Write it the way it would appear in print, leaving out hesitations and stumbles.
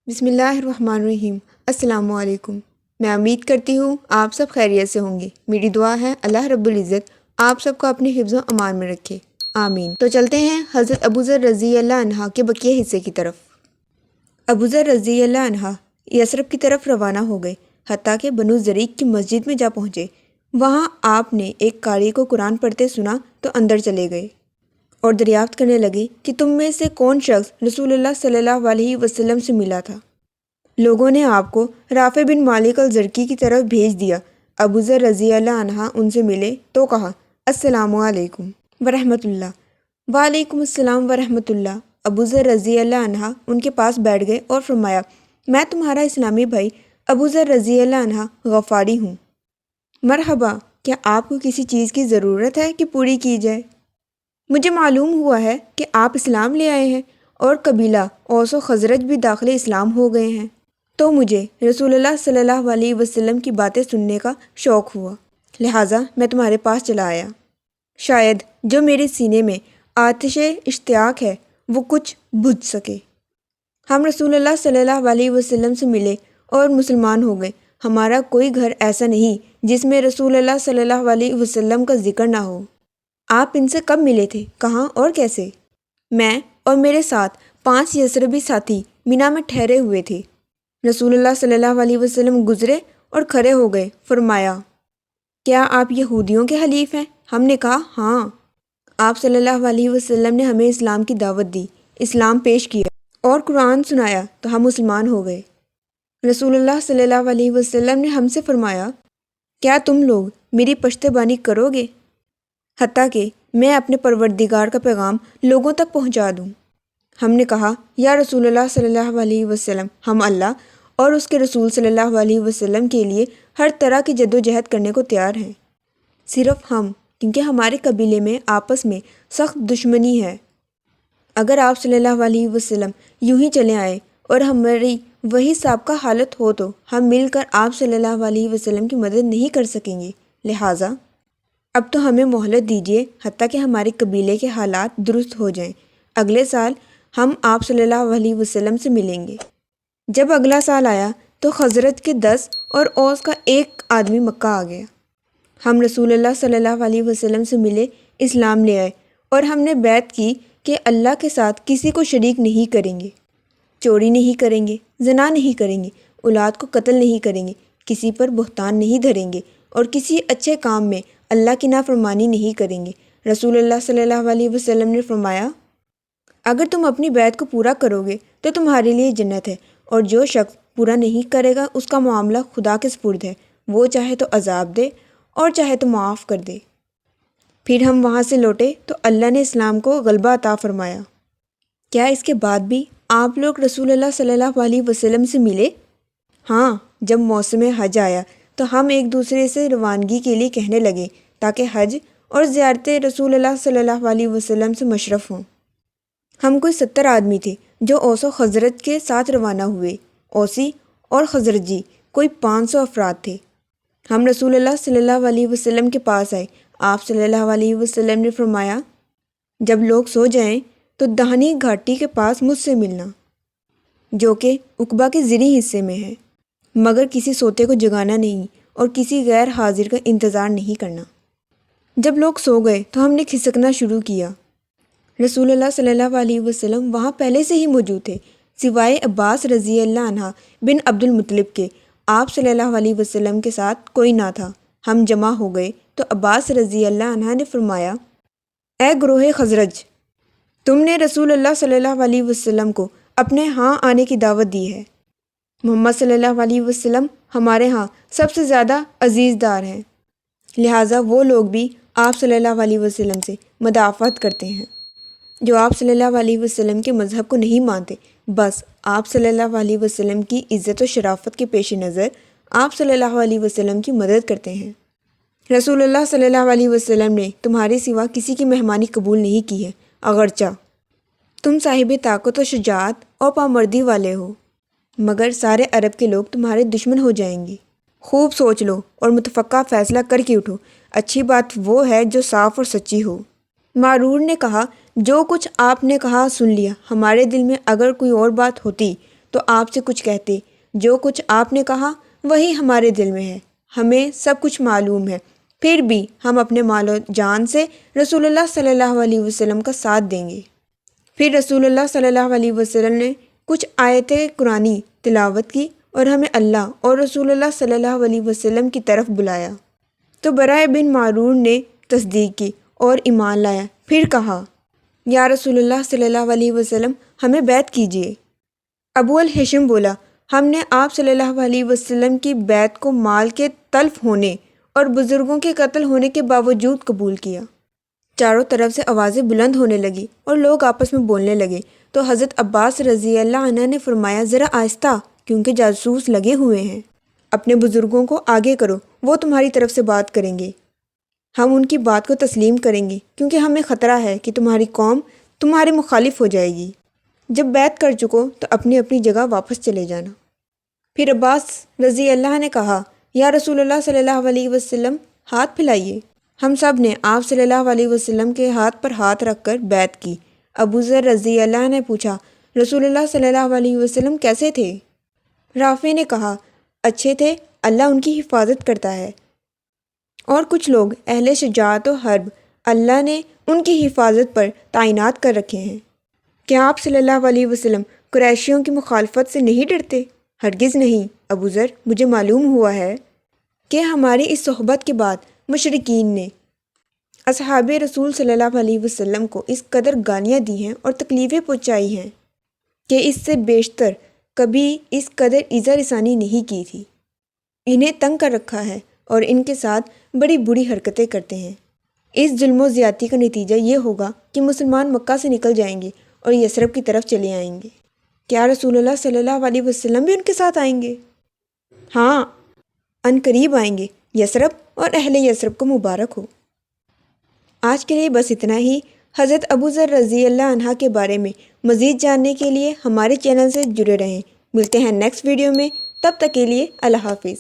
بسم اللہ الرحمن الرحیم۔ السلام علیکم۔ میں امید کرتی ہوں آپ سب خیریت سے ہوں گے۔ میری دعا ہے اللہ رب العزت آپ سب کو اپنے حفظ و امان میں رکھے، آمین۔ تو چلتے ہیں حضرت ابوذر رضی اللہ عنہ کے بقیہ حصے کی طرف۔ ابوذر رضی اللہ عنہ یثرب کی طرف روانہ ہو گئے، حتیٰ کہ بنو زریق کی مسجد میں جا پہنچے۔ وہاں آپ نے ایک قاری کو قرآن پڑھتے سنا تو اندر چلے گئے اور دریافت کرنے لگے کہ تم میں سے کون شخص رسول اللہ صلی اللہ علیہ وسلم سے ملا تھا۔ لوگوں نے آپ کو رافع بن مالک الزرقی کی طرف بھیج دیا۔ ابوذر رضی اللہ عنہ ان سے ملے تو کہا، السلام علیکم ورحمۃ اللہ۔ وعلیکم السلام ورحمۃ اللہ۔ ابوذر رضی اللہ عنہ ان کے پاس بیٹھ گئے اور فرمایا، میں تمہارا اسلامی بھائی ابوذر رضی اللہ عنہ غفاری ہوں۔ مرحبا، کیا آپ کو کسی چیز کی ضرورت ہے کہ پوری کی جائے؟ مجھے معلوم ہوا ہے کہ آپ اسلام لے آئے ہیں اور قبیلہ اوس و خزرج بھی داخل اسلام ہو گئے ہیں، تو مجھے رسول اللہ صلی اللہ علیہ وسلم کی باتیں سننے کا شوق ہوا، لہٰذا میں تمہارے پاس چلا آیا۔ شاید جو میرے سینے میں آتش اشتیاق ہے وہ کچھ بجھ سکے۔ ہم رسول اللہ صلی اللہ علیہ وسلم سے ملے اور مسلمان ہو گئے۔ ہمارا کوئی گھر ایسا نہیں جس میں رسول اللہ صلی اللہ علیہ وسلم کا ذکر نہ ہو۔ آپ ان سے کب ملے تھے، کہاں اور کیسے؟ میں اور میرے ساتھ 5 یثربی ساتھی مینا میں ٹھہرے ہوئے تھے۔ رسول اللہ صلی اللہ علیہ وسلم گزرے اور کھڑے ہو گئے۔ فرمایا، کیا آپ یہودیوں کے حلیف ہیں؟ ہم نے کہا، ہاں۔ آپ صلی اللہ علیہ وسلم نے ہمیں اسلام کی دعوت دی، اسلام پیش کیا اور قرآن سنایا تو ہم مسلمان ہو گئے۔ رسول اللہ صلی اللہ علیہ وسلم نے ہم سے فرمایا، کیا تم لوگ میری پشت بانی کرو گے حتیٰ کہ میں اپنے پروردگار کا پیغام لوگوں تک پہنچا دوں؟ ہم نے کہا، یا رسول اللہ صلی اللہ علیہ وسلم، ہم اللہ اور اس کے رسول صلی اللہ علیہ وسلم کے لیے ہر طرح کی جد و جہد کرنے کو تیار ہیں، صرف ہم، کیونکہ ہمارے قبیلے میں آپس میں سخت دشمنی ہے۔ اگر آپ صلی اللہ علیہ وسلم یوں ہی چلے آئے اور ہماری وہی سابقہ حالت ہو تو ہم مل کر آپ صلی اللہ علیہ وسلم کی مدد نہیں کر سکیں گے، لہٰذا اب تو ہمیں مہلت دیجیے حتیٰ کہ ہمارے قبیلے کے حالات درست ہو جائیں۔ اگلے سال ہم آپ صلی اللہ علیہ وسلم سے ملیں گے۔ جب اگلا سال آیا تو خزرج کے 10 اور اوس کا 1 آدمی مکہ آ گیا۔ ہم رسول اللہ صلی اللہ علیہ وسلم سے ملے، اسلام لے آئے اور ہم نے بیعت کی کہ اللہ کے ساتھ کسی کو شریک نہیں کریں گے، چوری نہیں کریں گے، زنا نہیں کریں گے، اولاد کو قتل نہیں کریں گے، کسی پر بہتان نہیں دھریں گے اور کسی اچھے کام میں اللہ کی نافرمانی نہیں کریں گے۔ رسول اللہ صلی اللہ علیہ وسلم نے فرمایا، اگر تم اپنی بیعت کو پورا کرو گے تو تمہارے لیے جنت ہے، اور جو شخص پورا نہیں کرے گا اس کا معاملہ خدا کے سپرد ہے، وہ چاہے تو عذاب دے اور چاہے تو معاف کر دے۔ پھر ہم وہاں سے لوٹے تو اللہ نے اسلام کو غلبہ عطا فرمایا۔ کیا اس کے بعد بھی آپ لوگ رسول اللہ صلی اللہ علیہ وسلم سے ملے؟ ہاں، جب موسم حج آیا تو ہم ایک دوسرے سے روانگی کے لیے کہنے لگے تاکہ حج اور زیارت رسول اللہ صلی اللہ علیہ وسلم سے مشرف ہوں۔ ہم کوئی 70 آدمی تھے جو اوس و خزرج کے ساتھ روانہ ہوئے۔ اوسی اور خزرجی کوئی 500 افراد تھے۔ ہم رسول اللہ صلی اللہ علیہ وسلم کے پاس آئے۔ آپ صلی اللہ علیہ وسلم نے فرمایا، جب لوگ سو جائیں تو دہنی گھاٹی کے پاس مجھ سے ملنا، جو کہ عقبہ کے ظہری حصے میں ہے، مگر کسی سوتے کو جگانا نہیں اور کسی غیر حاضر کا انتظار نہیں کرنا۔ جب لوگ سو گئے تو ہم نے کھسکنا شروع کیا۔ رسول اللہ صلی اللہ علیہ وسلم وہاں پہلے سے ہی موجود تھے، سوائے عباس رضی اللہ عنہ بن عبد المطلب کے۔ آپ صلی اللہ علیہ وسلم کے ساتھ کوئی نہ تھا۔ ہم جمع ہو گئے تو عباس رضی اللہ عنہ نے فرمایا، اے گروہ خزرج، تم نے رسول اللہ صلی اللہ علیہ وسلم کو اپنے ہاں آنے کی دعوت دی ہے۔ محمد صلی اللہ علیہ وسلم ہمارے ہاں سب سے زیادہ عزیز دار ہیں، لہٰذا وہ لوگ بھی آپ صلی اللہ علیہ وسلم سے مدافعت کرتے ہیں جو آپ صلی اللہ علیہ وسلم کے مذہب کو نہیں مانتے، بس آپ صلی اللہ علیہ وسلم کی عزت و شرافت کے پیش نظر آپ صلی اللہ علیہ وسلم کی مدد کرتے ہیں۔ رسول اللہ صلی اللہ علیہ وسلم نے تمہارے سوا کسی کی مہمانی قبول نہیں کی ہے، اگرچہ تم صاحب طاقت و شجاعت اور پامردی والے ہو، مگر سارے عرب کے لوگ تمہارے دشمن ہو جائیں گے۔ خوب سوچ لو اور متفقہ فیصلہ کر کے اٹھو۔ اچھی بات وہ ہے جو صاف اور سچی ہو۔ معرور نے کہا، جو کچھ آپ نے کہا سن لیا، ہمارے دل میں اگر کوئی اور بات ہوتی تو آپ سے کچھ کہتے، جو کچھ آپ نے کہا وہی ہمارے دل میں ہے، ہمیں سب کچھ معلوم ہے، پھر بھی ہم اپنے مال و جان سے رسول اللہ صلی اللہ علیہ وسلم کا ساتھ دیں گے۔ پھر رسول اللہ صلی اللہ علیہ وسلم نے کچھ آیتیں قرآنی تلاوت کی اور ہمیں اللہ اور رسول اللہ صلی اللہ علیہ وسلم کی طرف بلایا، تو برائے بن معرور نے تصدیق کی اور ایمان لایا، پھر کہا یا رسول اللہ صلی اللہ علیہ وسلم ہمیں بیعت کیجیے۔ ابو الہشم بولا، ہم نے آپ صلی اللہ علیہ وسلم کی بیعت کو مال کے تلف ہونے اور بزرگوں کے قتل ہونے کے باوجود قبول کیا۔ چاروں طرف سے آوازیں بلند ہونے لگی اور لوگ آپس میں بولنے لگے، تو حضرت عباس رضی اللہ عنہ نے فرمایا ذرا آہستہ، کیونکہ جاسوس لگے ہوئے ہیں، اپنے بزرگوں کو آگے کرو، وہ تمہاری طرف سے بات کریں گے، ہم ان کی بات کو تسلیم کریں گے، کیونکہ ہمیں خطرہ ہے کہ تمہاری قوم تمہارے مخالف ہو جائے گی۔ جب بیعت کر چکو تو اپنی اپنی جگہ واپس چلے جانا۔ پھر عباس رضی اللہ نے کہا یا رسول اللہ صلی اللہ علیہ وسلم ہاتھ پھیلائیے۔ ہم سب نے آپ صلی اللہ علیہ وسلم کے ہاتھ پر ہاتھ رکھ کر بیعت کی۔ ابو ذر رضی اللہ نے پوچھا رسول اللہ صلی اللہ علیہ وسلم کیسے تھے؟ رافع نے کہا اچھے تھے، اللہ ان کی حفاظت کرتا ہے۔ اور کچھ لوگ اہل شجاعت و حرب اللہ نے ان کی حفاظت پر تعینات کر رکھے ہیں۔ کیا آپ صلی اللہ علیہ وسلم قریشیوں کی مخالفت سے نہیں ڈرتے؟ ہرگز نہیں ابو ذر، مجھے معلوم ہوا ہے کہ ہماری اس صحبت کے بعد مشرکین نے اصحاب رسول صلی اللہ علیہ وسلم کو اس قدر گالیاں دی ہیں اور تکلیفیں پہنچائی ہیں کہ اس سے بیشتر کبھی اس قدر ایذا رسانی نہیں کی تھی۔ انہیں تنگ کر رکھا ہے اور ان کے ساتھ بڑی بری حرکتیں کرتے ہیں۔ اس ظلم و زیادتی کا نتیجہ یہ ہوگا کہ مسلمان مکہ سے نکل جائیں گے اور یثرب کی طرف چلے آئیں گے۔ کیا رسول اللہ صلی اللہ علیہ وسلم بھی ان کے ساتھ آئیں گے؟ ہاں، ان قریب آئیں گے۔ یثرب اور اہل یثرب کو مبارک ہو۔ آج کے لیے بس اتنا ہی۔ حضرت ابو ذر رضی اللہ عنہ کے بارے میں مزید جاننے کے لیے ہمارے چینل سے جڑے رہیں۔ ملتے ہیں نیکسٹ ویڈیو میں، تب تک کے لیے اللہ حافظ۔